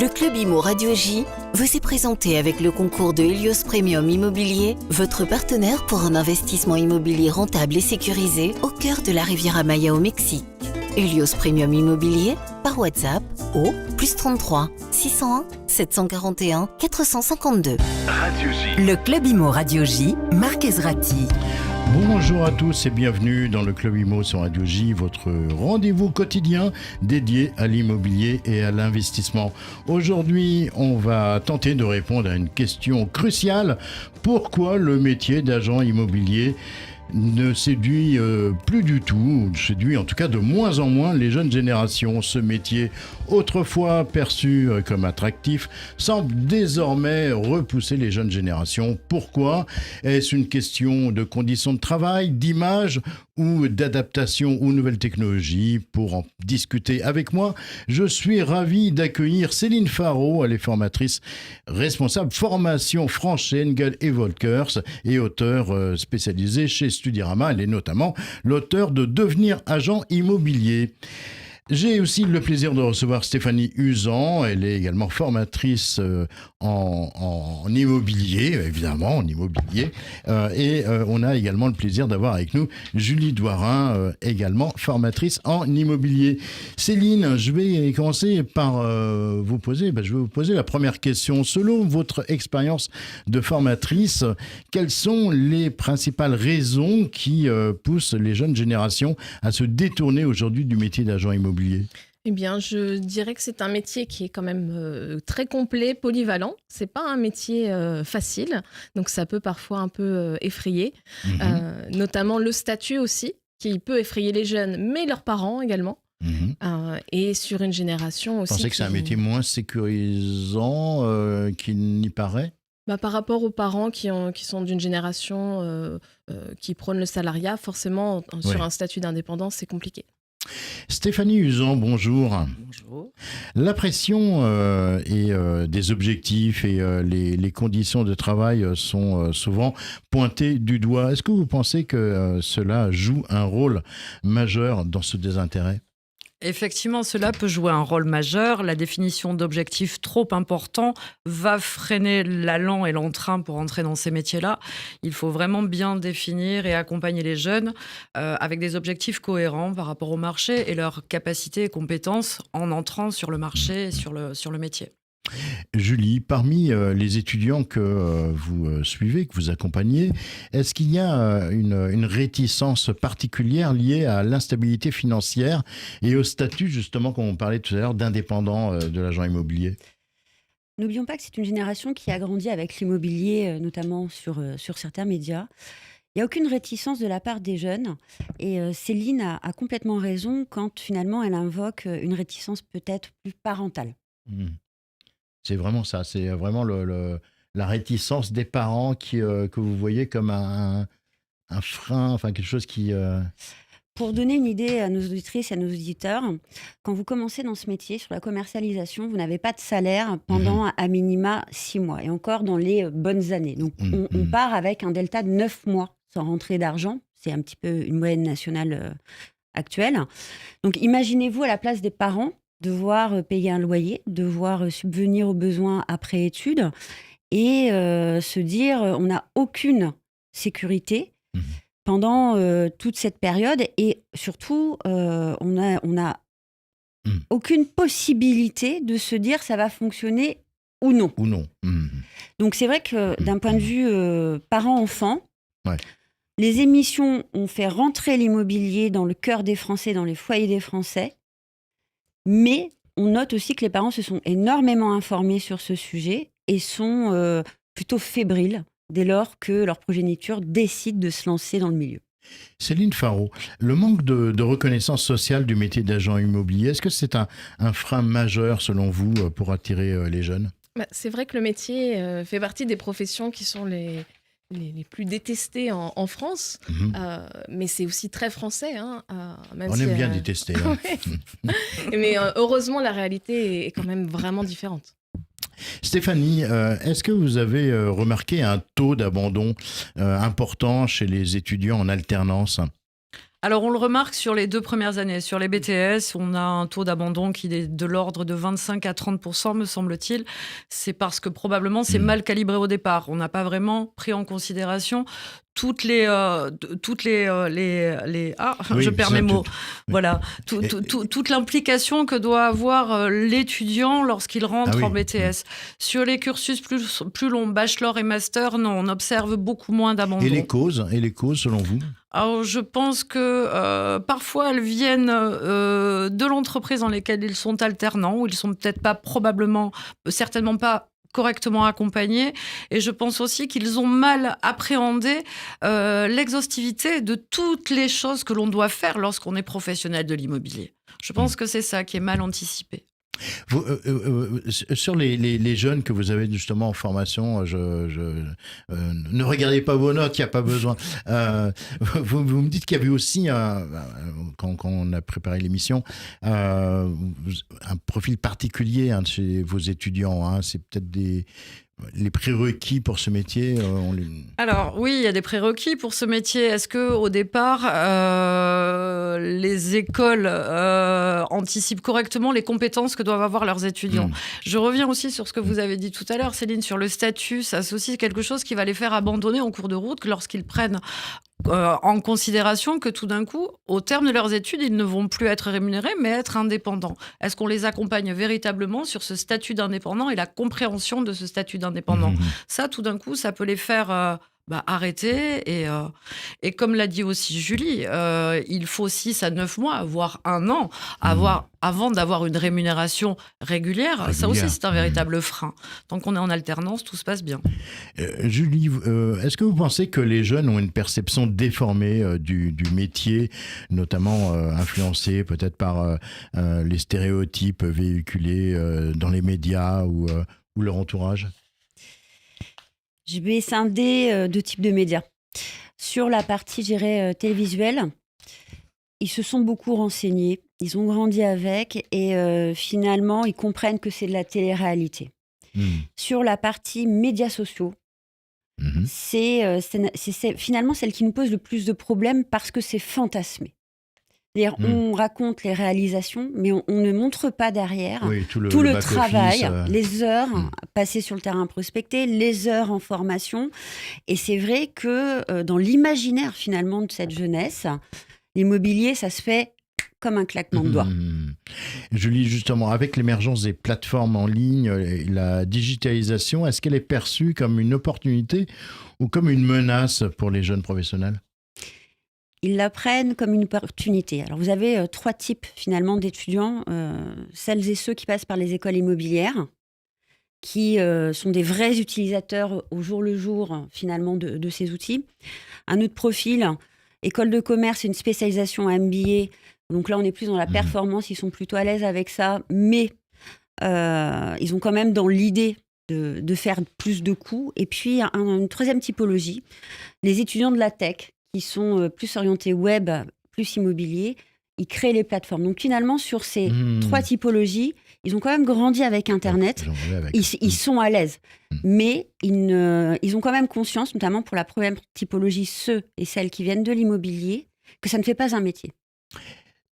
Le Club Imo Radio J vous est présenté avec le concours de Helios Premium Immobilier, votre partenaire pour un investissement immobilier rentable et sécurisé au cœur de la Riviera Maya au Mexique. Helios Premium Immobilier par WhatsApp au +33 601 741 452. Radio J. Le Club Imo Radio J, Marc Ezrati. Bonjour à tous et bienvenue dans le Club Imo sur Radio J, votre rendez-vous quotidien dédié à l'immobilier et à l'investissement. Aujourd'hui, on va tenter de répondre à une question cruciale. Pourquoi le métier d'agent immobilier ne séduit plus du tout, séduit en tout cas de moins en moins les jeunes générations. Ce métier, autrefois perçu comme attractif, semble désormais repousser les jeunes générations. Pourquoi ? Est-ce une question de conditions de travail, d'image ou d'adaptation aux nouvelles technologies? Pour en discuter avec moi, je suis ravi d'accueillir Céline Faro. Elle est formatrice responsable formation France Engel et Volkers et auteure spécialisée chez Studirama. Elle est notamment l'auteur de Devenir agent immobilier. J'ai aussi le plaisir de recevoir Stéphanie Usan. Elle est également formatrice en immobilier, évidemment, en immobilier. Et on a également le plaisir d'avoir avec nous Julie Douarin, également formatrice en immobilier. Céline, je vais commencer par je vais vous poser la première question. Selon votre expérience de formatrice, quelles sont les principales raisons qui poussent les jeunes générations à se détourner aujourd'hui du métier d'agent immobilier ? Eh bien, je dirais que c'est un métier qui est quand même très complet, polyvalent. C'est pas un métier facile, donc ça peut parfois un peu effrayer. Notamment le statut aussi, qui peut effrayer les jeunes, mais leurs parents également. Et sur une génération aussi. Vous pensez que c'est un métier moins sécurisant qu'il n'y paraît ? Par rapport aux parents qui sont d'une génération qui prône le salariat, forcément, sur un statut d'indépendance, c'est compliqué. Stéphanie Usan, bonjour. Bonjour. La pression des objectifs et les conditions de travail sont souvent pointées du doigt. Est-ce que vous pensez que cela joue un rôle majeur dans ce désintérêt ? Effectivement, cela peut jouer un rôle majeur. La définition d'objectifs trop importants va freiner l'allant et l'entrain pour entrer dans ces métiers-là. Il faut vraiment bien définir et accompagner les jeunes avec des objectifs cohérents par rapport au marché et leurs capacités et compétences en entrant sur le marché et sur le métier. Julie, parmi les étudiants que vous suivez, que vous accompagnez, est-ce qu'il y a une réticence particulière liée à l'instabilité financière et au statut, justement, comme on parlait tout à l'heure, d'indépendant de l'agent immobilier ? N'oublions pas que c'est une génération qui a grandi avec l'immobilier, notamment sur certains médias. Il n'y a aucune réticence de la part des jeunes. Et Céline a complètement raison quand finalement elle invoque une réticence peut-être plus parentale. C'est vraiment ça, c'est vraiment la réticence des parents que vous voyez comme un frein, enfin quelque chose qui... Pour donner une idée à nos auditrices et à nos auditeurs, quand vous commencez dans ce métier, sur la commercialisation, vous n'avez pas de salaire pendant à minima 6 mois, et encore dans les bonnes années. Donc on part avec un delta de 9 mois sans rentrée d'argent, c'est un petit peu une moyenne nationale actuelle. Donc imaginez-vous à la place des parents, devoir payer un loyer, devoir subvenir aux besoins après études et se dire on n'a aucune sécurité pendant toute cette période et surtout on a aucune possibilité de se dire ça va fonctionner ou non. Donc c'est vrai que d'un point de vue parent-enfant, les émissions ont fait rentrer l'immobilier dans le cœur des Français, dans les foyers des Français. Mais on note aussi que les parents se sont énormément informés sur ce sujet et sont plutôt fébriles dès lors que leur progéniture décide de se lancer dans le milieu. Céline Faro, le manque de reconnaissance sociale du métier d'agent immobilier, est-ce que c'est un frein majeur selon vous pour attirer les jeunes ? C'est vrai que le métier fait partie des professions qui sont les plus détestées en France, mais c'est aussi très français. Même on aime bien détester. Mais heureusement, la réalité est quand même vraiment différente. Stéphanie, est-ce que vous avez remarqué un taux d'abandon important chez les étudiants en alternance ? Alors, on le remarque sur les 2 premières années. Sur les BTS, on a un taux d'abandon qui est de l'ordre de 25 à 30%, me semble-t-il. C'est parce que probablement c'est mal calibré au départ. On n'a pas vraiment pris en considération toutes les Oui, je perds ça, mes mots. oui. Voilà, toute l'implication que doit avoir l'étudiant lorsqu'il rentre Ah oui. en BTS. Sur les cursus plus longs, bachelor et master, non, on observe beaucoup moins d'abandon. Et les causes, selon vous? Alors, je pense que parfois elles viennent de l'entreprise dans laquelle ils sont alternants, où ils sont peut-être pas certainement pas correctement accompagnés. Et je pense aussi qu'ils ont mal appréhendé l'exhaustivité de toutes les choses que l'on doit faire lorsqu'on est professionnel de l'immobilier. Je pense que c'est ça qui est mal anticipé. Vous, sur les jeunes que vous avez justement en formation, ne regardez pas vos notes, il n'y a pas besoin. Vous me dites qu'il y avait aussi, quand on a préparé l'émission, un profil particulier chez vos étudiants. C'est peut-être les prérequis pour ce métier. Alors oui, il y a des prérequis pour ce métier. Est-ce que au départ, les écoles anticipent correctement les compétences que doivent avoir leurs étudiants? Je reviens aussi sur ce que vous avez dit tout à l'heure, Céline, sur le statut. Ça, c'est aussi quelque chose qui va les faire abandonner en cours de route lorsqu'ils prennent en considération que tout d'un coup, au terme de leurs études, ils ne vont plus être rémunérés, mais être indépendants. Est-ce qu'on les accompagne véritablement sur ce statut d'indépendant et la compréhension de ce statut d'indépendant? Ça, tout d'un coup, ça peut les faire arrêter. Et comme l'a dit aussi Julie, il faut 6 à 9 mois, voire 1 an, avant d'avoir une rémunération régulière. Ça aussi, c'est un véritable frein. Tant qu'on est en alternance, tout se passe bien. Julie, est-ce que vous pensez que les jeunes ont une perception déformée du métier, notamment influencée peut-être par les stéréotypes véhiculés dans les médias ou leur entourage? Je vais scinder 2 types de médias. Sur la partie, je dirais, télévisuelle, ils se sont beaucoup renseignés, ils ont grandi avec et finalement, ils comprennent que c'est de la télé-réalité. Sur la partie médias sociaux, c'est finalement celle qui nous pose le plus de problèmes parce que c'est fantasmé. C'est-à-dire, on raconte les réalisations, mais on ne montre pas derrière tout le travail, les heures passées sur le terrain prospecté, les heures en formation. Et c'est vrai que dans l'imaginaire, finalement, de cette jeunesse, l'immobilier, ça se fait comme un claquement de doigts. Julie, justement, avec l'émergence des plateformes en ligne, et la digitalisation, est-ce qu'elle est perçue comme une opportunité ou comme une menace pour les jeunes professionnels? Ils la prennent comme une opportunité. Alors, vous avez 3 types, finalement, d'étudiants. Celles et ceux qui passent par les écoles immobilières, qui sont des vrais utilisateurs au jour le jour, finalement, de ces outils. Un autre profil, école de commerce, une spécialisation MBA. Donc là, on est plus dans la performance. Ils sont plutôt à l'aise avec ça. Mais ils ont quand même dans l'idée de faire plus de coûts. Et puis, une troisième typologie, les étudiants de la tech, qui sont plus orientés web, plus immobilier, ils créent les plateformes. Donc finalement, sur ces 3 typologies, ils ont quand même grandi avec Internet. Ils sont à l'aise. Mais ils ont quand même conscience, notamment pour la première typologie, ceux et celles qui viennent de l'immobilier, que ça ne fait pas un métier.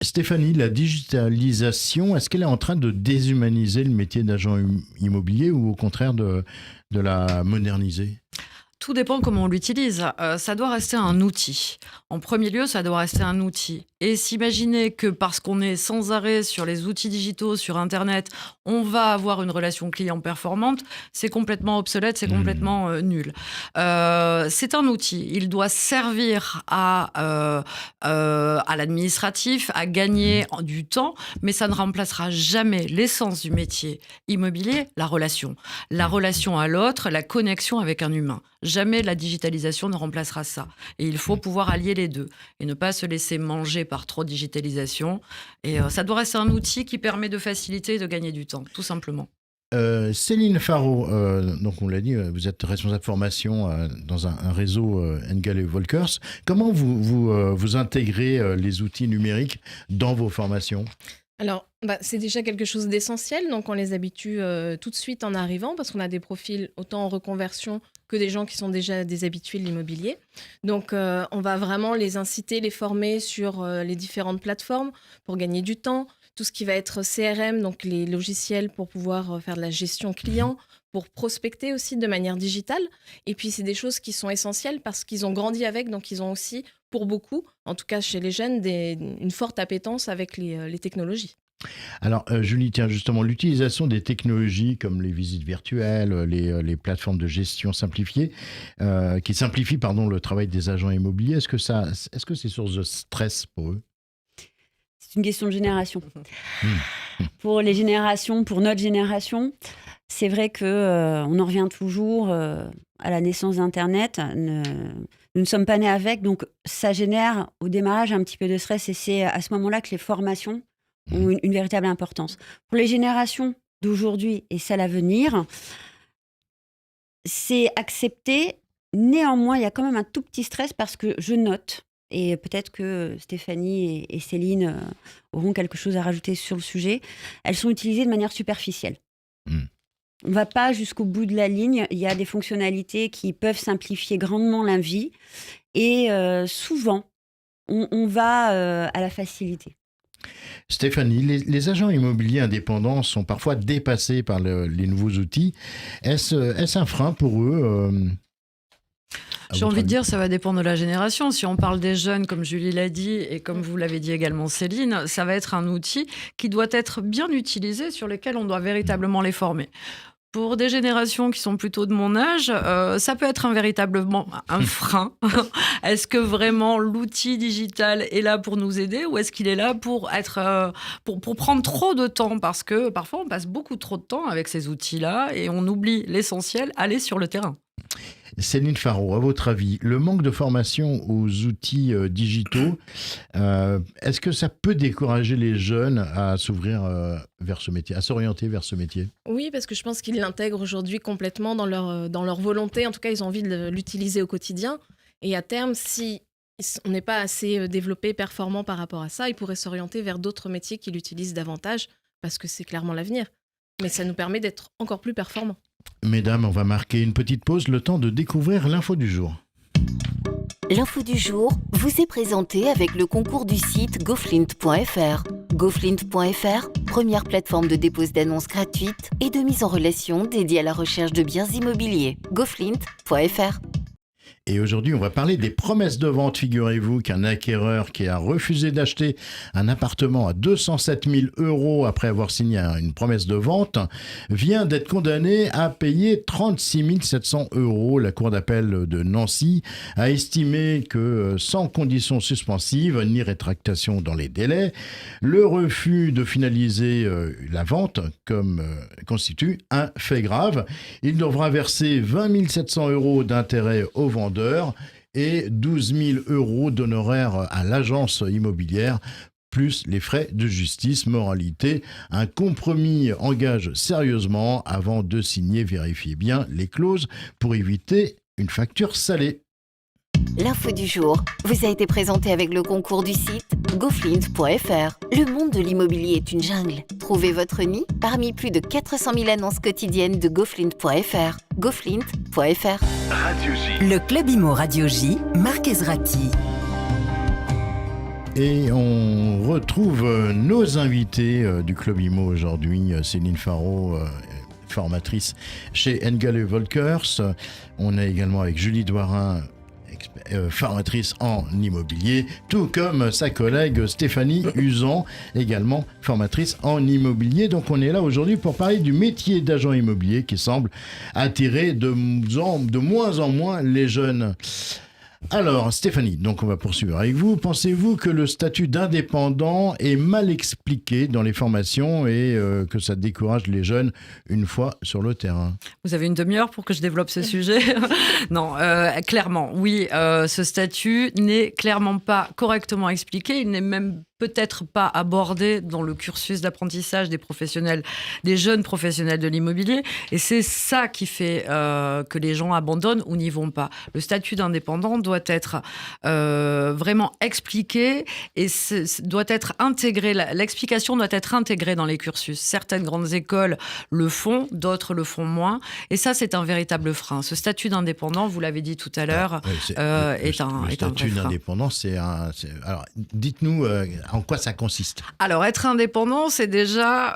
Stéphanie, la digitalisation, est-ce qu'elle est en train de déshumaniser le métier d'agent immobilier ou au contraire de la moderniser ? Tout dépend comment on l'utilise. Ça doit rester un outil. En premier lieu, ça doit rester un outil. Et s'imaginer que parce qu'on est sans arrêt sur les outils digitaux, sur Internet, on va avoir une relation client performante, c'est complètement obsolète, c'est complètement nul. C'est un outil. Il doit servir à l'administratif, à gagner du temps, mais ça ne remplacera jamais l'essence du métier immobilier, la relation. La relation à l'autre, la connexion avec un humain. Jamais la digitalisation ne remplacera ça. Et il faut pouvoir allier les deux et ne pas se laisser manger par trop de digitalisation. Et ça doit rester un outil qui permet de faciliter et de gagner du temps, tout simplement. Céline Faro, donc on l'a dit, vous êtes responsable formation dans un réseau Engel et Volkers. Comment vous intégrez les outils numériques dans vos formations ? Alors, c'est déjà quelque chose d'essentiel, donc on les habitue tout de suite en arrivant parce qu'on a des profils autant en reconversion que des gens qui sont déjà des habitués de l'immobilier. Donc, on va vraiment les inciter, les former sur les différentes plateformes pour gagner du temps. Tout ce qui va être CRM, donc les logiciels pour pouvoir faire de la gestion client, pour prospecter aussi de manière digitale. Et puis, c'est des choses qui sont essentielles parce qu'ils ont grandi avec, donc ils ont aussi, pour beaucoup, en tout cas chez les jeunes, une forte appétence avec les technologies. Alors, Julie, tiens, justement, l'utilisation des technologies comme les visites virtuelles, les plateformes de gestion simplifiées, qui simplifient, le travail des agents immobiliers, est-ce que c'est source de stress pour eux? C'est une question de génération. Pour les générations, pour notre génération, c'est vrai qu'on en revient toujours à la naissance d'Internet. Nous ne sommes pas nés avec, donc ça génère au démarrage un petit peu de stress et c'est à ce moment-là que les formations ont une véritable importance. Pour les générations d'aujourd'hui et celles à venir, c'est accepté. Néanmoins, il y a quand même un tout petit stress parce que je note, et peut-être que Stéphanie et Céline auront quelque chose à rajouter sur le sujet, elles sont utilisées de manière superficielle. On ne va pas jusqu'au bout de la ligne. Il y a des fonctionnalités qui peuvent simplifier grandement la vie et souvent, on va à la facilité. Stéphanie, les agents immobiliers indépendants sont parfois dépassés par les nouveaux outils. Est-ce un frein pour eux J'ai envie de dire, ça va dépendre de la génération. Si on parle des jeunes, comme Julie l'a dit, et comme vous l'avez dit également Céline, ça va être un outil qui doit être bien utilisé, sur lequel on doit véritablement les former. Pour des générations qui sont plutôt de mon âge, ça peut être véritablement un frein. Est-ce que vraiment l'outil digital est là pour nous aider ou est-ce qu'il est là pour prendre trop de temps? Parce que parfois, on passe beaucoup trop de temps avec ces outils-là et on oublie l'essentiel, aller sur le terrain. Céline Faraud, à votre avis, le manque de formation aux outils digitaux, est-ce que ça peut décourager les jeunes à s'ouvrir vers ce métier, à s'orienter vers ce métier? Oui, parce que je pense qu'ils l'intègrent aujourd'hui complètement dans leur volonté. En tout cas, ils ont envie de l'utiliser au quotidien. Et à terme, si on n'est pas assez développé, performant par rapport à ça, ils pourraient s'orienter vers d'autres métiers qui l'utilisent davantage, parce que c'est clairement l'avenir. Mais ça nous permet d'être encore plus performants. Mesdames, on va marquer une petite pause, le temps de découvrir l'info du jour. L'info du jour vous est présentée avec le concours du site goflint.fr. Goflint.fr, première plateforme de dépose d'annonces gratuite et de mise en relation dédiée à la recherche de biens immobiliers. Goflint.fr. Et aujourd'hui, on va parler des promesses de vente. Figurez-vous qu'un acquéreur qui a refusé d'acheter un appartement à 207 000 € après avoir signé une promesse de vente vient d'être condamné à payer 36 700 €. La Cour d'appel de Nancy a estimé que sans conditions suspensives ni rétractation dans les délais, le refus de finaliser la vente constitue un fait grave. Il devra verser 20 700 € d'intérêt au vendeur et 12 000 € d'honoraires à l'agence immobilière, plus les frais de justice. Moralité, un compromis engage sérieusement avant de signer. Vérifiez bien les clauses pour éviter une facture salée. L'info du jour vous a été présentée avec le concours du site goflint.fr. Le monde de l'immobilier est une jungle. Trouvez votre nid parmi plus de 400 000 annonces quotidiennes de goflint.fr. Goflint.fr. Le Club Imo Radio J, Marc Ezrati. Et on retrouve nos invités du Club Imo aujourd'hui. Céline Faraud, formatrice chez Engel & Volkers. On est également avec Julie Doirin, formatrice en immobilier, tout comme sa collègue Stéphanie Usan, également formatrice en immobilier. Donc on est là aujourd'hui pour parler du métier d'agent immobilier qui semble attirer de moins en moins les jeunes. Alors Stéphanie, donc on va poursuivre avec vous. Pensez-vous que le statut d'indépendant est mal expliqué dans les formations et que ça décourage les jeunes une fois sur le terrain? Vous avez une demi-heure pour que je développe ce sujet? Non, clairement, oui, ce statut n'est clairement pas correctement expliqué. Il n'est même peut-être pas abordé dans le cursus d'apprentissage des jeunes professionnels de l'immobilier. Et c'est ça qui fait que les gens abandonnent ou n'y vont pas. Le statut d'indépendant doit être vraiment expliqué et doit être intégré. L'explication doit être intégrée dans les cursus. Certaines grandes écoles le font, d'autres le font moins. Et ça, c'est un véritable frein. Ce statut d'indépendant, vous l'avez dit tout à l'heure, est un vrai frein. Le statut d'indépendant, alors, dites-nous en quoi ça consiste. Alors, être indépendant, c'est déjà...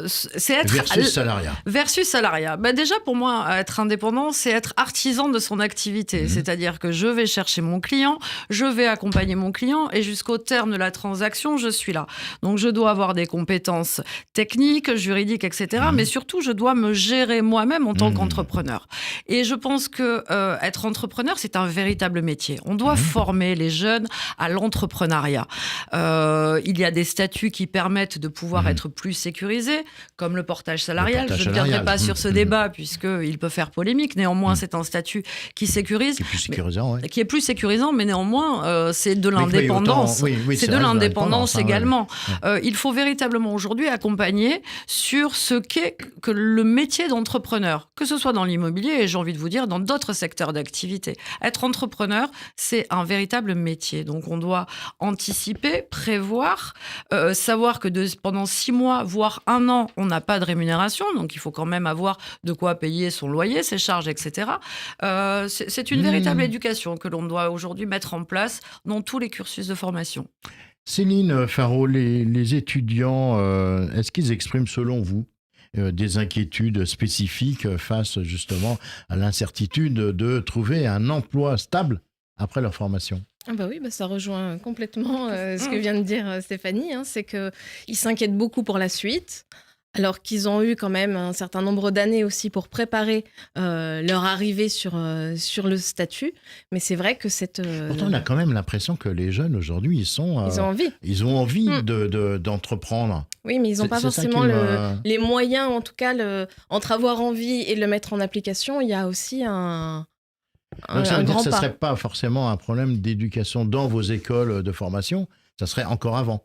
c'est être... Versus salariat. Versus salariat. Ben déjà, pour moi, être indépendant, c'est être artisan de son activité. C'est-à-dire que je vais chercher mon client, je vais accompagner mon client et jusqu'au terme de la transaction, je suis là. Donc, je dois avoir des compétences techniques, juridiques, etc. Mais surtout, je dois me gérer moi-même en tant qu'entrepreneur. Et je pense que être entrepreneur, c'est un véritable métier. On doit former les jeunes à l'entrepreneuriat. Il y a des statuts qui permettent de pouvoir être plus sécurisés, comme le portage salarial. Je ne viendrai pas sur ce débat, puisqu'il peut faire polémique. Néanmoins, c'est un statut qui sécurise. Qui est plus sécurisant, qui est plus sécurisant, mais néanmoins, c'est de l'indépendance. C'est de l'indépendance également. Il faut véritablement aujourd'hui accompagner sur ce qu'est que le métier d'entrepreneur, que ce soit dans l'immobilier et j'ai envie de vous dire dans d'autres secteurs d'activité. Être entrepreneur, c'est un véritable métier. Donc on doit anticiper, prévoir, savoir que pendant 6 mois, voire 1 an, on n'a pas de rémunération. Donc il faut quand même avoir de quoi payer son loyer, ses charges, etc. C'est une véritable éducation que l'on doit aujourd'hui mettre en place dans tous les cursus de formation. Céline Faraud, les étudiants, est-ce qu'ils expriment selon vous des inquiétudes spécifiques face justement à l'incertitude de trouver un emploi stable après leur formation? Ah bah oui, ça rejoint complètement ce que vient de dire Stéphanie, c'est qu'ils s'inquiètent beaucoup pour la suite, alors qu'ils ont eu quand même un certain nombre d'années aussi pour préparer leur arrivée sur le statut. Mais c'est vrai que Pourtant, on a quand même l'impression que les jeunes aujourd'hui, ils ont envie. Ils ont envie d'entreprendre. Oui, mais ils n'ont pas forcément les moyens, en tout cas, entre avoir envie et le mettre en application, il y a aussi Donc ça veut dire que ce ne pas. serait pas forcément un problème d'éducation dans vos écoles de formation, ça serait encore avant.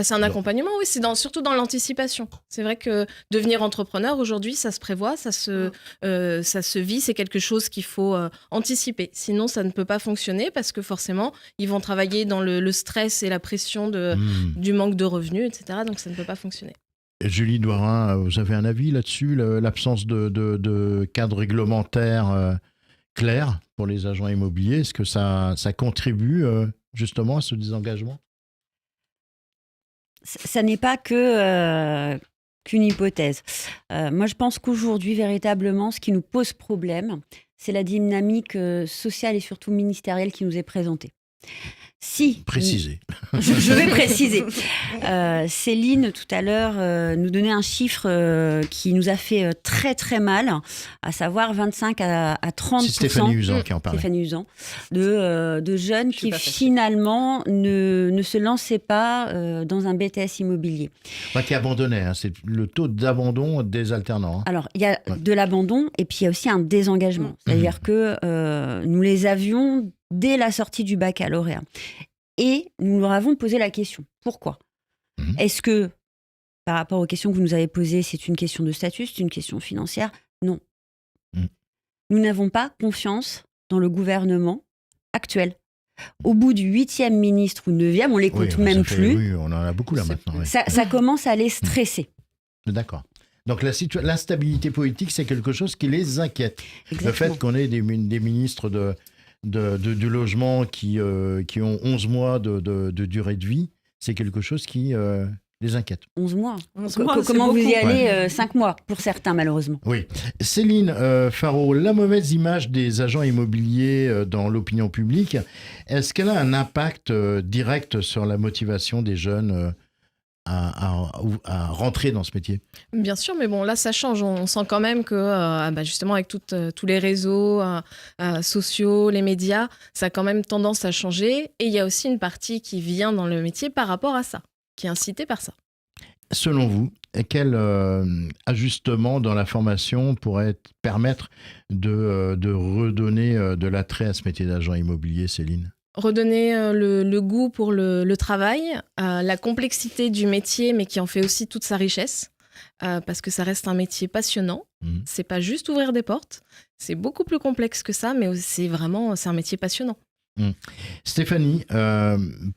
C'est un accompagnement, oui, c'est surtout dans l'anticipation. C'est vrai que devenir entrepreneur, aujourd'hui, ça se prévoit, ça se vit, c'est quelque chose qu'il faut anticiper. Sinon, ça ne peut pas fonctionner parce que forcément, ils vont travailler dans le stress et la pression du manque de revenus, etc. Donc, ça ne peut pas fonctionner. Julie Doirin, vous avez un avis là-dessus, l'absence de cadre réglementaire clair pour les agents immobiliers, est-ce que ça contribue justement à ce désengagement ? Ça n'est pas qu'une hypothèse. Moi, je pense qu'aujourd'hui, véritablement, ce qui nous pose problème, c'est la dynamique sociale et surtout ministérielle qui nous est présentée. Précisez. Je vais préciser. Céline, tout à l'heure, nous donnait un chiffre qui nous a fait très très mal, à savoir 25 à 30%. C'est Stéphanie Usan qui en parlait. Stéphanie Usan, de jeunes qui finalement ne se lançaient pas dans un BTS immobilier. Qui abandonnaient, c'est le taux d'abandon des alternants. Alors, il y a de l'abandon et puis il y a aussi un désengagement. C'est-à-dire que nous les avions dès la sortie du baccalauréat. Et nous leur avons posé la question. Pourquoi ? Est-ce que, par rapport aux questions que vous nous avez posées, c'est une question de statut, c'est une question financière ? Non. Nous n'avons pas confiance dans le gouvernement actuel. Au bout du 8e ministre ou 9e, on les compte même plus. Oui, on en a beaucoup là maintenant. Oui. Ça commence à les stresser. D'accord. Donc l'instabilité politique, c'est quelque chose qui les inquiète. Exactement. Le fait qu'on ait des ministres du logement qui ont 11 mois de durée de vie, c'est quelque chose qui les inquiète. 11 mois. 11 mois, Comment vous y allez 5 mois pour certains, malheureusement. Oui. Céline Faraud, la mauvaise image des agents immobiliers dans l'opinion publique, est-ce qu'elle a un impact direct sur la motivation des jeunes à rentrer dans ce métier? Bien sûr, mais bon, là, ça change. On sent quand même que, justement, avec tous les réseaux sociaux, les médias, ça a quand même tendance à changer. Et il y a aussi une partie qui vient dans le métier par rapport à ça, qui est incitée par ça. Selon vous, quel ajustement dans la formation pourrait permettre de redonner de l'attrait à ce métier d'agent immobilier, Céline ? Redonner le goût pour le travail, la complexité du métier, mais qui en fait aussi toute sa richesse, parce que ça reste un métier passionnant. C'est pas juste ouvrir des portes, c'est beaucoup plus complexe que ça, mais c'est un métier passionnant. Stéphanie,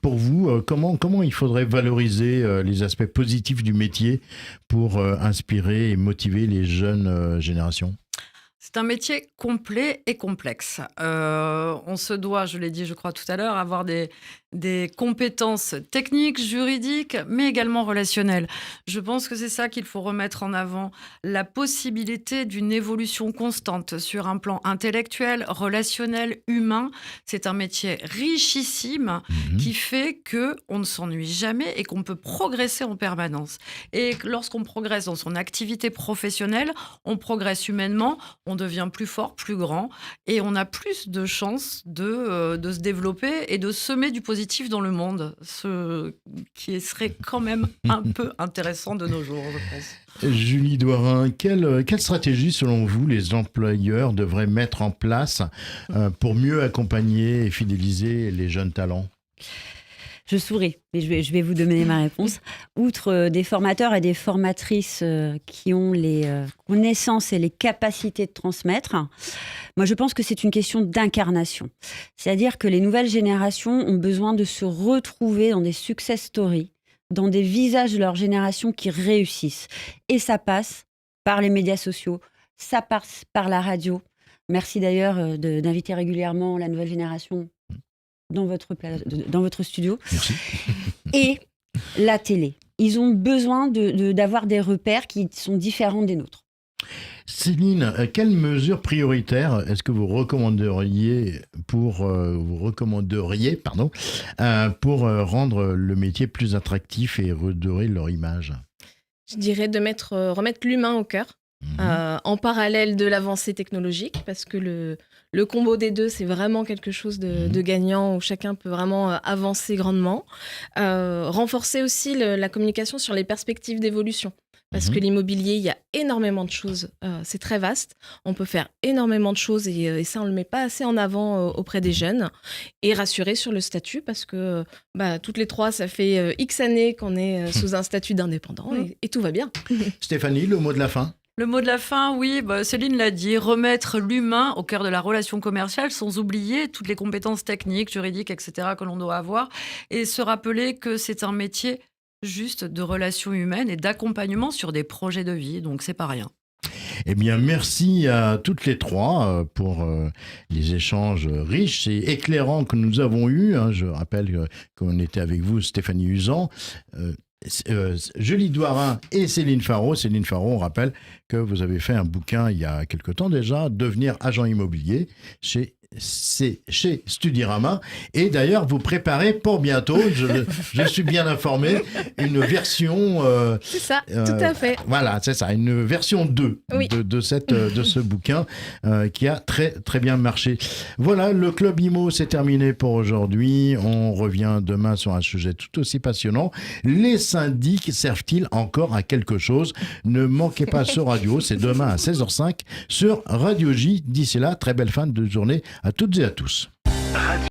pour vous, comment il faudrait valoriser les aspects positifs du métier pour inspirer et motiver les jeunes générations ? C'est un métier complet et complexe. On se doit, je l'ai dit, je crois tout à l'heure, avoir des compétences techniques, juridiques, mais également relationnelles. Je pense que c'est ça qu'il faut remettre en avant, la possibilité d'une évolution constante sur un plan intellectuel, relationnel, humain. C'est un métier richissime qui fait qu'on ne s'ennuie jamais et qu'on peut progresser en permanence. Et lorsqu'on progresse dans son activité professionnelle, on progresse humainement, on devient plus fort, plus grand, et on a plus de chances de se développer et de semer du positif dans le monde, ce qui serait quand même un peu intéressant de nos jours, je pense. Julie Doirin, quelle stratégie, selon vous, les employeurs devraient mettre en place pour mieux accompagner et fidéliser les jeunes talents ? Je souris, mais je vais vous donner ma réponse. Outre des formateurs et des formatrices qui ont les connaissances et les capacités de transmettre, moi je pense que c'est une question d'incarnation. C'est-à-dire que les nouvelles générations ont besoin de se retrouver dans des success stories, dans des visages de leur génération qui réussissent. Et ça passe par les médias sociaux, ça passe par la radio. Merci d'ailleurs d'inviter régulièrement la nouvelle génération dans votre studio. Merci. Et la télé. Ils ont besoin d'avoir des repères qui sont différents des nôtres. Céline, quelles mesures prioritaires est-ce que vous recommanderiez pour rendre le métier plus attractif et redorer leur image ? Je dirais de remettre l'humain au cœur. En parallèle de l'avancée technologique, parce que le combo des deux, c'est vraiment quelque chose de gagnant, où chacun peut vraiment avancer grandement. Renforcer aussi la communication sur les perspectives d'évolution, parce que l'immobilier, il y a énormément de choses, c'est très vaste, on peut faire énormément de choses, et ça, on ne le met pas assez en avant auprès des jeunes, et rassurer sur le statut, parce que toutes les trois, ça fait X années qu'on est sous un statut d'indépendant, et tout va bien. Stéphanie, le mot de la fin ? Le mot de la fin, oui, Céline l'a dit, remettre l'humain au cœur de la relation commerciale sans oublier toutes les compétences techniques, juridiques, etc. que l'on doit avoir, et se rappeler que c'est un métier juste de relations humaines et d'accompagnement sur des projets de vie, donc c'est pas rien. Eh bien, merci à toutes les trois pour les échanges riches et éclairants que nous avons eus. Je rappelle qu'on était avec vous, Stéphanie Usan, Julie Doirin et Céline Faraud. Céline Faraud, on rappelle que vous avez fait un bouquin il y a quelque temps déjà, Devenir agent immobilier, chez Studirama. Et d'ailleurs, vous préparez pour bientôt, je suis bien informé, une version... c'est ça, tout à fait. Voilà, c'est ça, une version 2 de ce bouquin qui a très, très bien marché. Voilà, le Club Imo, c'est terminé pour aujourd'hui. On revient demain sur un sujet tout aussi passionnant. Les syndics servent-ils encore à quelque chose ? Ne manquez pas ce radio, c'est demain à 16h05 sur Radio J. D'ici là, très belle fin de journée à toutes et à tous.